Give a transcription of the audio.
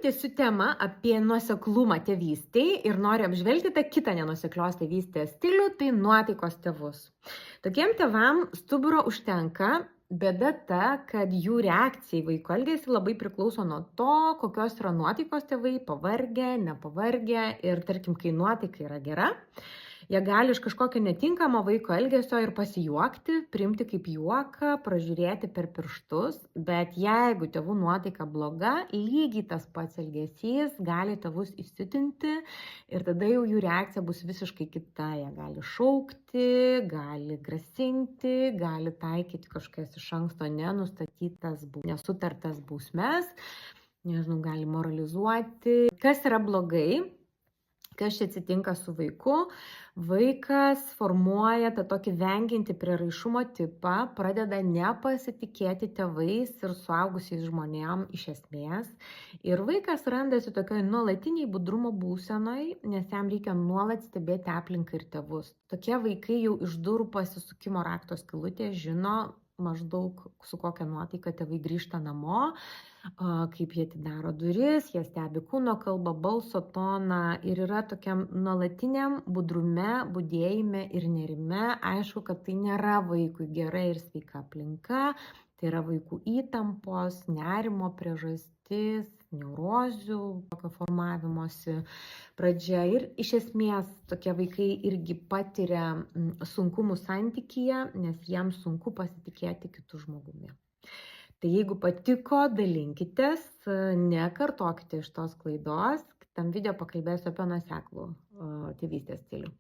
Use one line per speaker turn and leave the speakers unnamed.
Tęsiu temą apie nuoseklumą tėvystėj ir noriu apžvelgti tą kitą nenuoseklios tėvystės stilių, tai nuotaikos tėvus. Tokiem tėvam stuburo užtenka, bėda ta, kad jų reakcija į vaiko elgesį labai priklauso nuo to, kokios yra nuotaikos tėvai, pavargę, nepavargę ir tarkim, kai nuotaika yra gera, jie gali iš kažkokio netinkamo vaiko elgesio ir pasijuokti, priimti kaip juoką, pražiūrėti per pirštus, bet jeigu tėvų nuotaika bloga, lygiai tas pats elgesys gali tėvus įsiutinti ir tada jau jų reakcija bus visiškai kita. Jie gali šaukti, gali grasinti, gali taikyti kažkokias iš anksto nenustatytas, nesutartas bausmes, nežinau, gali moralizuoti. Kas yra blogai? Kas čia atsitinka su vaiku? Vaikas formuoja tą tokį vengiantį prieraišumo tipą, pradeda nepasitikėti tėvais ir suaugusiais žmonėm iš esmės. Ir vaikas randasi tokioj nuolatiniai budrumo būsenoj, nes jam reikia nuolat stebėti aplinką ir tėvus. Tokie vaikai jau iš durų pasisukimo rakto skylutės žino maždaug su kokia nuotaika tėvai grįžta namo, kaip jie atidaro duris, jie stebi kūno kalbą, balso toną ir yra tokiam nuolatiniam budrume, budėjime ir nerime. Aišku, kad tai nėra vaikui gera ir sveika aplinka, tai yra vaikų įtampos, nerimo priežastis, neurozių, tokio formavimosi pradžia. Ir iš esmės tokie vaikai irgi patiria sunkumų santykyje, nes jiems sunku pasitikėti kitų žmogumi. Tai jeigu patiko, dalinkitės, nekartokite iš tos klaidos. Kitam video pakalbėsiu apie nuoseklų tėvystės stilių.